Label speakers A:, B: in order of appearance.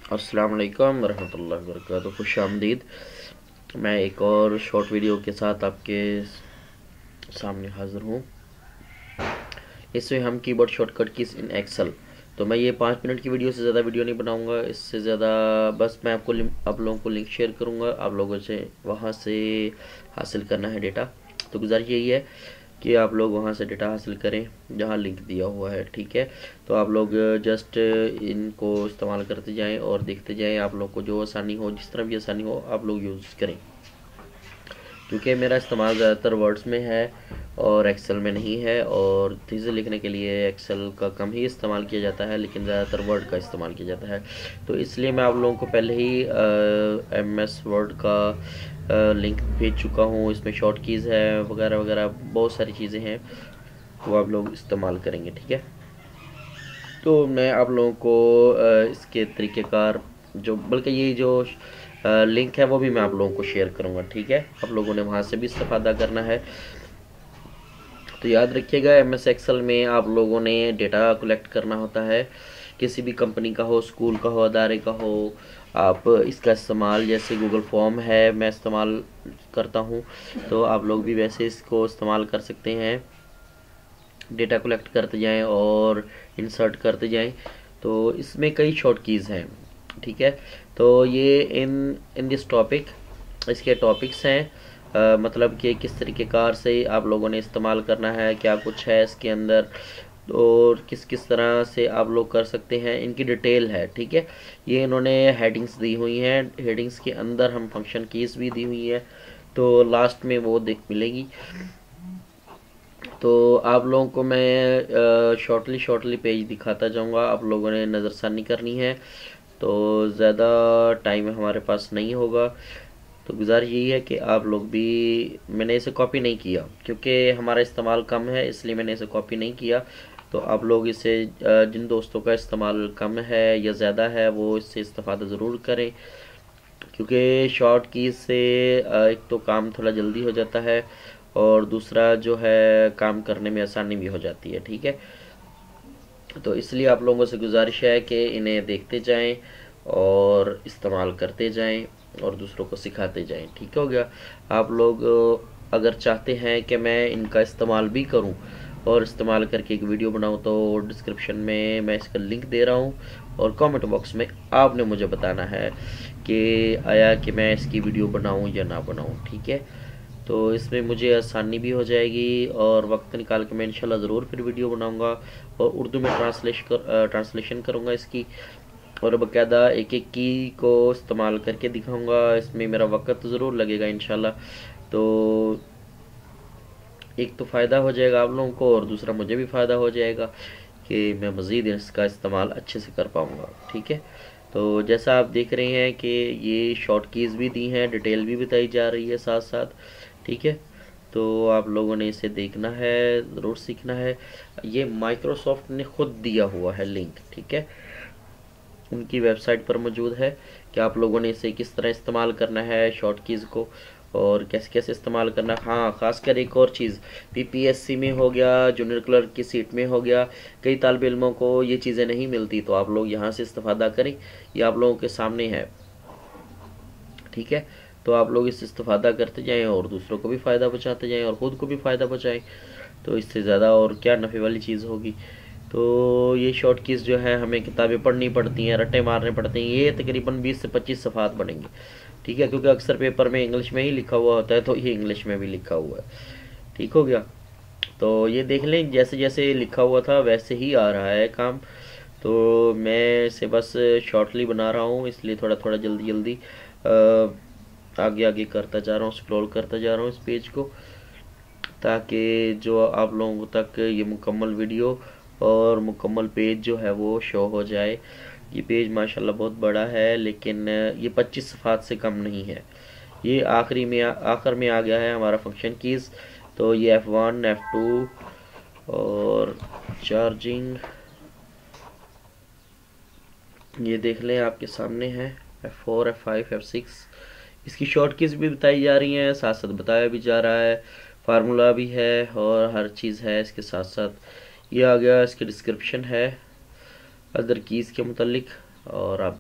A: अस्सलाम वालेकुम रहमतुल्लाहि व बरकातुहू। खुश आमदीद। मैं एक और शॉर्ट वीडियो के साथ आपके सामने हाज़िर हूँ। इसमें हम keyboard shortcut keys in Excel. तो मैं ये 5 मिनट की वीडियो से ज़्यादा वीडियो नहीं बनाऊँगा। इससे ज़्यादा बस मैं आप लोगों को लिंक शेयर करूँगा, आप लोगों से वहाँ से हासिल करना है डेटा। तो गुजारिश यही है कि आप लोग वहाँ से डेटा हासिल करें जहाँ लिंक दिया हुआ है, ठीक है। तो आप लोग जस्ट इनको इस्तेमाल करते जाएं और देखते जाएं। आप लोग को जो आसानी हो, जिस तरह भी आसानी हो, आप लोग यूज़ करें, क्योंकि मेरा इस्तेमाल ज़्यादातर वर्ड्स में है और एक्सेल में नहीं है। और चीज़ें लिखने के लिए एक्सेल का कम ही इस्तेमाल किया जाता है, लेकिन ज़्यादातर वर्ड का इस्तेमाल किया जाता है। तो इसलिए मैं आप लोगों को पहले ही MS वर्ड का लिंक भेज चुका हूँ। इसमें शॉर्ट कीज़ है वगैरह वगैरह, बहुत सारी चीज़ें हैं, वो आप लोग इस्तेमाल करेंगे, ठीक है। तो मैं आप लोगों को इसके तरीक़ेकार जो, बल्कि ये जो लिंक है वो भी मैं आप लोगों को शेयर करूँगा, ठीक है। आप लोगों ने वहाँ से भी इस्तेफादा करना है। तो याद रखिएगा, MS एक्सेल में आप लोगों ने डेटा कलेक्ट करना होता है। किसी भी कंपनी का हो, स्कूल का हो, अदारे का हो, आप इसका इस्तेमाल, जैसे गूगल फॉर्म है मैं इस्तेमाल करता हूँ, तो आप लोग भी वैसे इसको इस्तेमाल कर सकते हैं। डेटा कलेक्ट करते जाएं और इंसर्ट करते जाएं। तो इसमें कई शॉर्ट कीज़ हैं, ठीक है। तो ये इन दिस टॉपिक, इसके टॉपिक्स हैं। मतलब कि किस तरीके कार से आप लोगों ने इस्तेमाल करना है, क्या कुछ है इसके अंदर, और किस किस तरह से आप लोग कर सकते हैं, इनकी डिटेल है, ठीक है। ये इन्होंने हेडिंग्स दी हुई हैं, हेडिंग्स के अंदर हम फंक्शन कीज़ भी दी हुई है, तो लास्ट में वो मिलेगी। तो आप लोगों को मैं शॉर्टली पेज दिखाता जाऊंगा, आप लोगों ने नज़रसानी करनी है। तो ज़्यादा टाइम हमारे पास नहीं होगा, तो गुजारिश यही है कि आप लोग भी, मैंने इसे कॉपी नहीं किया क्योंकि हमारा इस्तेमाल कम है, इसलिए मैंने इसे कॉपी नहीं किया। तो आप लोग इसे जिन दोस्तों का इस्तेमाल कम है या ज़्यादा है, वो इससे इस्तेफादा ज़रूर करें, क्योंकि शॉर्ट कीज़ से एक तो काम थोड़ा जल्दी हो जाता है और दूसरा जो है काम करने में आसानी भी हो जाती है, ठीक है। तो इसलिए आप लोगों से गुजारिश है कि इन्हें देखते जाएं और इस्तेमाल करते जाएं और दूसरों को सिखाते जाएं, ठीक हो गया। आप लोग अगर चाहते हैं कि मैं इनका इस्तेमाल भी करूं और इस्तेमाल करके एक वीडियो बनाऊं, तो डिस्क्रिप्शन में मैं इसका लिंक दे रहा हूं और कमेंट बॉक्स में आपने मुझे बताना है कि आया कि मैं इसकी वीडियो बनाऊं या ना बनाऊं, ठीक है। तो इसमें मुझे आसानी भी हो जाएगी और वक्त निकाल के मैं इंशाल्लाह ज़रूर फिर वीडियो बनाऊंगा और उर्दू में ट्रांसलेशन करूंगा इसकी, और बाकायदा एक एक की को इस्तेमाल करके दिखाऊंगा। इसमें मेरा वक्त ज़रूर लगेगा इंशाल्लाह। तो एक तो फ़ायदा हो जाएगा आप लोगों को और दूसरा मुझे भी फ़ायदा हो जाएगा कि मैं मज़ीद इसका इस्तेमाल अच्छे से कर पाऊँगा, ठीक है। तो जैसा आप देख रहे हैं कि ये शॉर्ट कीज़ भी दी हैं, डिटेल भी बताई जा रही है साथ साथ, ठीक है। तो आप लोगों ने इसे देखना है, ज़रूर सीखना है। ये माइक्रोसॉफ्ट ने खुद दिया हुआ है लिंक, ठीक है, उनकी वेबसाइट पर मौजूद है कि आप लोगों ने इसे किस तरह इस्तेमाल करना है शॉर्ट कीज़ को, और कैसे कैसे इस्तेमाल करना। हाँ, ख़ासकर एक और चीज़, PPSC में हो गया, जूनियर क्लर्क की सीट में हो गया, कई तालिब इल्मों को ये चीज़ें नहीं मिलती, तो आप लोग यहाँ से इस्तेफादा करें। ये आप लोगों के सामने है, ठीक है। तो आप लोग इससे इस्तेफादा करते जाएं और दूसरों को भी फ़ायदा पहुँचाते जाएं और ख़ुद को भी फ़ायदा पहुँचाएं। तो इससे ज़्यादा और क्या नफ़े वाली चीज़ होगी। तो ये शॉर्ट कीज़ जो है हमें किताबें पढ़नी पड़ती हैं, रट्टे मारने पड़ते हैं। ये तकरीबन 20 से 25 सफ़ात बनेंगे, ठीक है, क्योंकि अक्सर पेपर में इंग्लिश में ही लिखा हुआ होता है, तो ये इंग्लिश में भी लिखा हुआ है, ठीक हो गया। तो ये देख लें, जैसे जैसे लिखा हुआ था वैसे ही आ रहा है काम। तो मैं इसे बस शॉर्टली बना रहा हूँ, इसलिए थोड़ा थोड़ा जल्दी जल्दी आगे आगे करता जा रहा हूँ, स्क्रॉल करता जा रहा हूँ इस पेज को, ताकि जो आप लोगों तक ये मुकम्मल वीडियो और मुकम्मल पेज जो है वो शो हो जाए। ये पेज माशाल्लाह बहुत बड़ा है, लेकिन ये 25 सफ़ात से कम नहीं है। ये आखिर में आ गया है हमारा फंक्शन कीज़। तो ये F1 F2 और चार्जिंग, ये देख लें आपके सामने है, F4 F5 F6। इसकी शॉर्ट कीज़ भी बताई जा रही हैं, साथ साथ बताया भी जा रहा है, फार्मूला भी है और हर चीज़ है इसके साथ साथ। ये आ गया, इसके डिस्क्रिप्शन है अदर कीज़ के मुतल्लिक, और आप